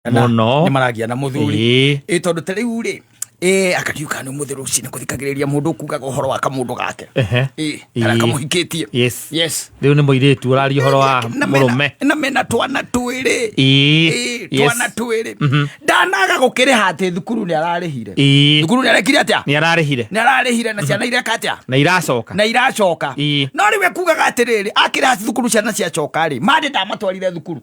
muno ni maragia na muthuri tondu tariu ri akariuka ni muthiru cine kuthikagiriria mundu kugaga uhoro wa kamundu gake ara kamuhikitie yes riu ni muiritu urari uhoro wa murume na mena twana twiri twana twiri ndanaga gukiriha ati thukuru ni ararihire thukuru ni arekire atia ni ararihire na ciana ireka atia na iracoka no riwe kugaga atiriri akiriha thukuru ciana ciacoka ri mande ndamatwarire thukuru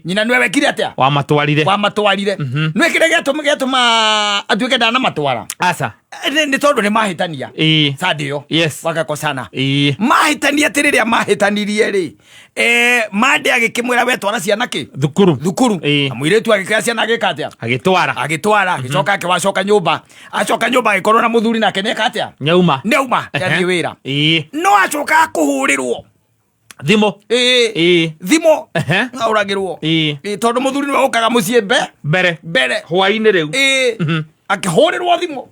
nyina niwe wekire atia wa matwarire nwe kire getuma atuike ndana matwara asa ni tondu ni mahitania sadio wakakosana mahitania tiriria mahitanirie ri mande agikimwira we twara ciana ki thukuru amwiretu agikira ciana agikatia agitwara agicoka akiwacoka nyumba acoka nyumba agikorwo na muthuri nake neka atia neuma yathie wira no acoka kuhurirwo thimo thimo auragirwo tondu muthuri niwe ukaga mucie mbere hwaini riu akihurirwo thimo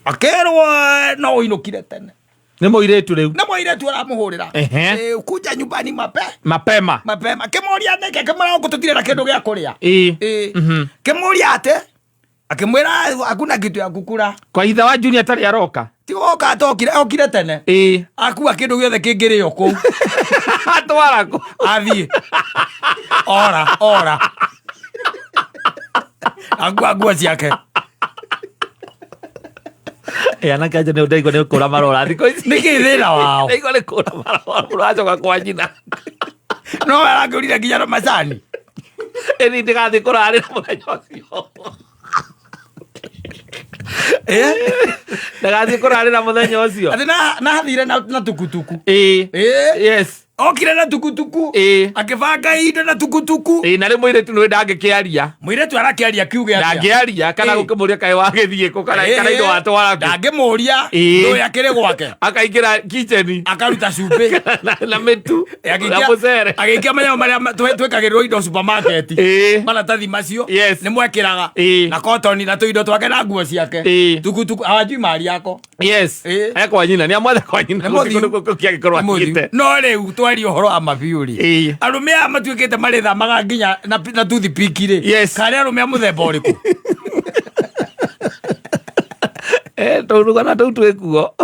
akerwo no uinukire tene ni muiretu riu na muiretu aramuhurira kuja nyumbani mapema kemoria neke kemara gututire na kindu gia kuria kemoria ate akimwira hakuna kitu ya kukura kwa hitha wa Junior atari aroka tigoka okire tene akua kindu giothe kingirio ku atwara ku athie ora agua ciake anake aja ni ndaigo ni kura marora thiko ici niki thina wao ndaigo ni kura marora uracoka kwa nyina no arangurire nginya na macani eni ndigathi kurarira muthenya ucio ndagathi kurarira muthenya ucio ati na hathire na tukutuku yes okire na tukutuku akibanga indo na tukutuku na ri muiretu ni ndangikiaria muiretu arakiaria kiuge atia ndangiaria kana gukimuria kai wagithie ku kana indo watwara ku ndangimuria no yakire gwake akaingira kitchen akaruta cupe na mitu na mucere agikia manya maria twekagirwo indo supermarket maratathi macio ni mwekiraga na cotton na tuindo twake na nguo ciake tukutuku awajui mari yako kwa nyina ni amwatha kwa nyina kiagikorwo akite no riu twari uhoro wa mabiuri arume amatuikite maritha maga nginya na tuthi pikire kare arume muthemba uriku turugana tu twikuo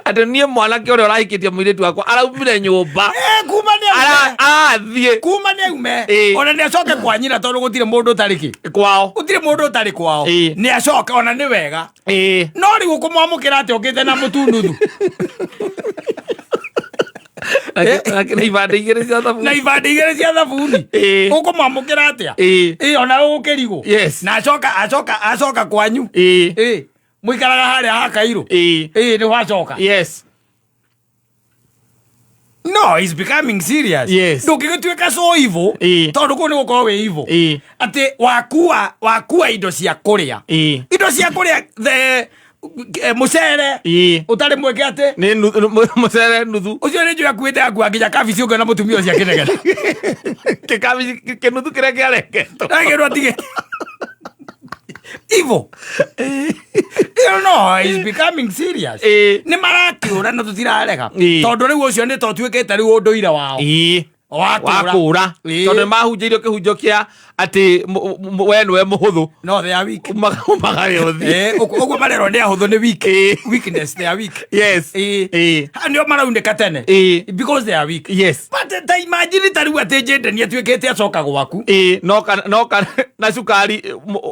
ati nie mwanake uria urahikitie muiritu wakwa araumire nyumba kuma ni athie kuma ni ume ona ni acoke kwa nyina tondu gutire mundu utariki kwao gutire mundu utari kwao ni acoke ona ni wega no riu kumwamukira ati ukite na mutunuthu na ibande igere cia thabuni ukumwamukira atia ona ugukirigo na acoka kwanyu mwikaraga haria hakairu ni wacoka no he's becoming serious ndungigituika so evil tondu ku ni gukorwo wi evil ati wakua indo cia kuria the mucere utari mweke ate ni mucere nuthu ucio ni njui akuite akua nginya kabici ungiona mutumia ucio akinegena kabici kinuthu kiria kiareketo agirwo atige evil you know he's becoming serious ni marakiura na tutirarega tondu riu ucio ni totuikite riu unduire wao wakura tondu mahunjirio kihunjo kia ati we niwe muhuthu no they are weak magayothi uguo marero ni ahuthu ni weakness they are weak nio marauneka tene because they are weak but ta imagine tariu ati jende ni atuikite acoka gwaku no na sukari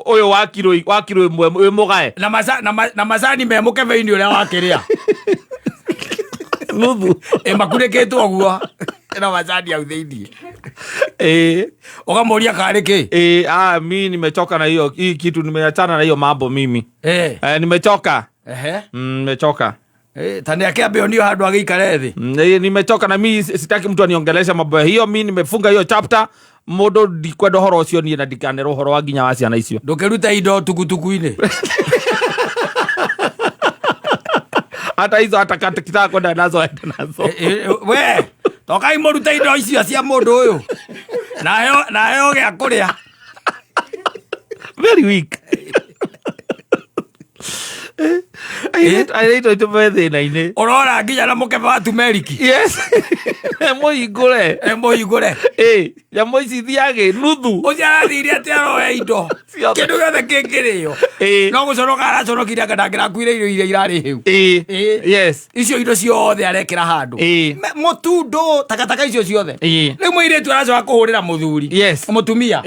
uyu wa kilo imwe wi mugae na macani memuke veini uria wakiria nuthu makurikitwo guo na macani au thiini ukamuria kari ki mi nimechoka na hiyo kitu, nimeachana na hiyo mambo mimi nimechoka nimechoka tani akiambia ndio handu agikare thi nimechoka na mimi sitaki mtu aniongelesha mambo hiyo. Mimi nimefunga hiyo chapter mundu ndikwenda horo ucio nie na ndikanero horo wa nginya wa ciana icio ndukiruta indo tukutuku-ini hata hizo hata kitaka kwenda nazo enda nazo we tokai muruta indo icio cia mundu uyu nayo gia kuria very weak airĩtwo itume thĩna-inĩ. Ũrora nginya na mũkebe wa tumeriki. Yes. Mũhingũre. Mũhingũre. Nyamũ ici thiage nuthu. Ũcio arathire atĩ aroya indo. Kĩndũ gĩothe kĩngĩrĩo. No gũconoka araconokire ndangĩrakuire irio iria irarĩ hĩu. Yes. Icio indo ciothe arekĩra handũ. Mũtu, ndũ, takataka icio ciothe. Rĩu mũirĩtu aracoka kũhũrĩra mũthuri. Yes. Mũtumia.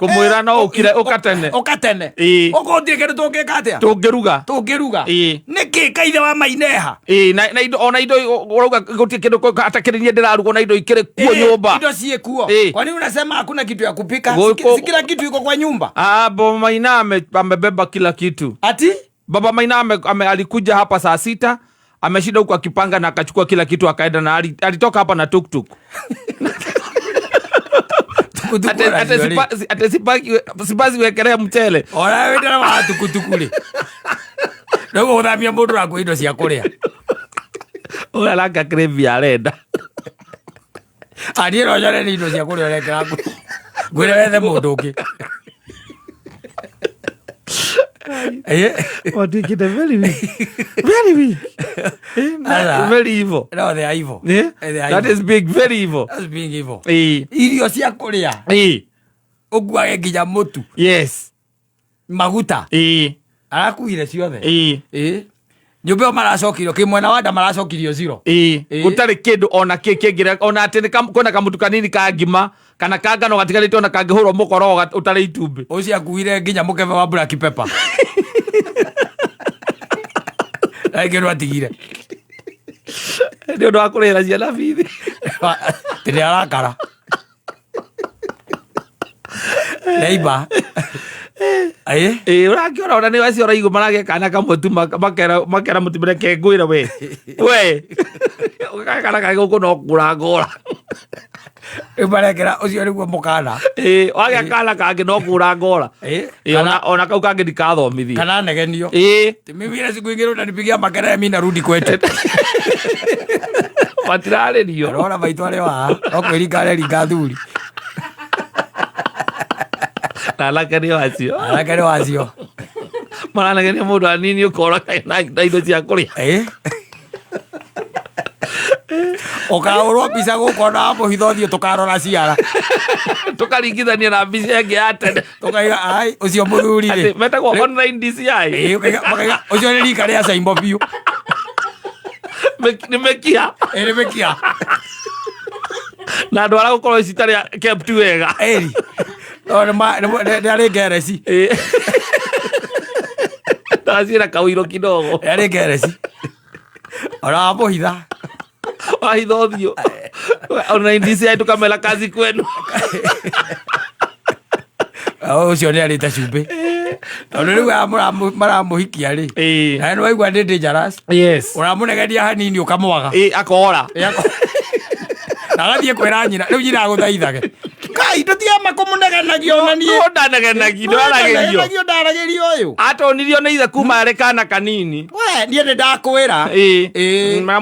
Kumwĩra no ũkire ũkatene. Ũkatene. Ũko ũtirĩ kĩndũ tũngĩka atĩa? Tũngĩruga. Nĩkĩ kaithe wa maineha? Na indo ona indo ũrauga gũtirĩ kĩndũ atakĩrĩnie ndĩraruga na indo ikĩrĩ kuo nyũmba. Indo ciĩ kuo. Kwa nini unasema hakuna kitu ya kupika? Si kila kitu iko kwa nyumba. Baba Maina amebeba kila kitu. Ati? Baba Maina alikuja hapa saa 6, ameshinda huko akipanga na akachukua kila kitu akaenda na alitoka hapa na tuktuk. Ate sipazi wekelea mchele. Ora wenda na watu kutukule. Ndogo uthamia mundu wako indo cia kuria. Ora langa krevi arenda. Ani roja ni indo cia kuria rekera. Gwire wethe mundu ungi. What you get very weak. Very weak. Very evil. No, they are evil. Yeah? That is big, very evil. That's being evil. Irio cia kuria. Uguage nginya mutu. Yes. Maguta. Arakuire ciothe. Nyumba maracokirwo kimwe na wanda maracokirio zero. Gutari kindu ona kingire ona atini kona kamutu kanini ka ngima kana kangano gatigarite ona kangihurwo mukoro utari itumbi. Ucio akuire nginya mukebe wa black pepper. Aigero atigire. Ndio ndo akurira ciana bithi. Tiri arakara. Leiba. Urakiona ona ni waciora igu marage kana kamutu makera mutimire kengwira we. Kana kago kuno kurangora. Ibarekera ucio niguo mukana. Wage kana kangi no kurangora. Ona kau kangi ndikathomithia. Kana negenio. Timivira siku ingine utanipigia makera mimi narudi kwetu. Matirare dio. Arora maitware wa. Okwirikare ringathuri. Alakari wacio. Alakari wacio. Maranagenia mundu anini ukora na indo cia kuria. Ukaurwo mbica gukona hapo hithothio tukarora ciara. Tukaringithania na mbica yangi ya tene. Tukaiga ai ucio muthuri ri. Metagwo online DCI. Ukaiga ucio ni rika ria Saimbo biu. Nimekia. Nimekia. Na ndwara gukorwo citari kept wega. Ora ndari gereci. Tazira kawiro kidogo. Ndari gereci. Ora hapo hitha. Wahithothio. Ona DCI tukamela kazi kwenu. Ucio ni arita cumbi. Tondu riu maramuhikia ri. Na ni waigua ndi dangerous. Yes. Uramunegenia hanini ukamwaga. Akora. Agathie kwira nyina riu nyina aguthaithage. Kai tutiama kumunegenagio na nie. Ndanegennagio ndaragerio uyu. Atonirio ni ithe kuma ari kana kanini. We nie ni ndakwira.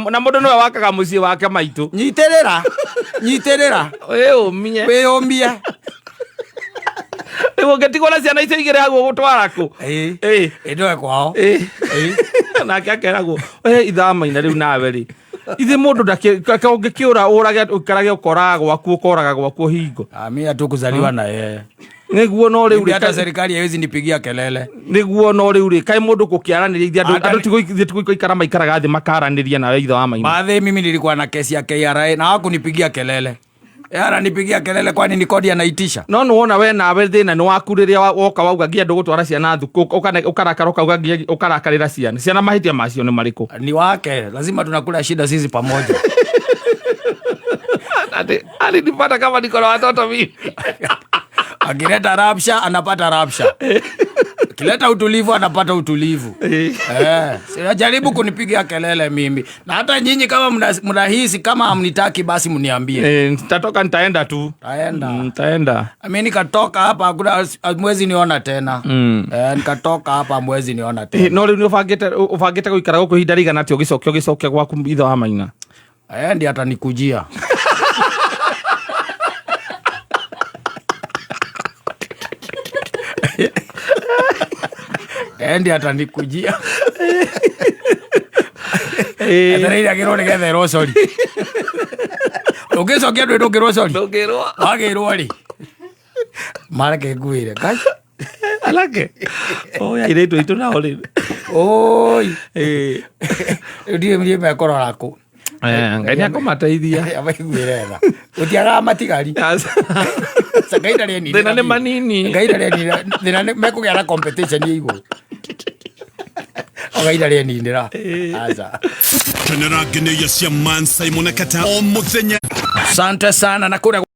Na mundu niwe wakaga mucii wake maitu. Nyitirira. We umie. Ego getigwo na ciana icio igire hagu gutwara ku. Ndo kwao. Na kĩakeragwo ithamaina riu nawe ri. Ithe mundu ndakiura urage ukarage ukora gwaku ukoraga gwaku hingo. Mimi hatukuzaliwa na yeye. Niguo no riu hata serikali haiwezi nipigia kelele. Niguo no riu ri kai mundu kukiaraniriria andu tiguo ikara maikaraga thi makaraniria nawe ithe wa maina. Baadhi mimi nilikuwa na kesi ya KRA na hakunipigia kelele. Yara nipigia kelele kwani ni kodi anaitisha. No nuona we nawe thina ni waku riria woka wauga ngia ndu gutwara ciana thuku ukarakara ukauga ngia ukarakarira ciana mahitia macio ni mariku. Ni wake lazima tunakula shida sisi pamoja. Ali nipata kama niko na watoto mimi. Akileta rabsha anapata rabsha. Akileta utulivu anapata utulivu. Sinajaribu kunipigia kelele mimi. Na hata nyinyi kama mnahisi kama hamnitaki basi mniambie. Nitatoka nitaenda tu. Nitaenda. Mimi nikatoka hapa hakuna mwezi niona tena. Nikatoka hapa mwezi niona tena. No riu ufangite guikara guku hinda rigana ati ugicokia gwaku ithe wa maina. Ndi hata nikujia. Ndi hata nikujia. etereire agirwo nigetherwo cori ungicokia ndu ndungirwo cori wagirwo ri mareke ngwire kai alake oya iretu itu nao ri oi ndiye mekorora ku Ngai nä akåmateithia amaiguire tha utiagaga matigari Ngai ndarä ni thä nä manini Ngai ndarä ni thä na mekå gä a na competition ya igå Ngai ndarä ninä ra aca tenera ngeneia cia Mansai Monekata o muthenya. Asante sana na kå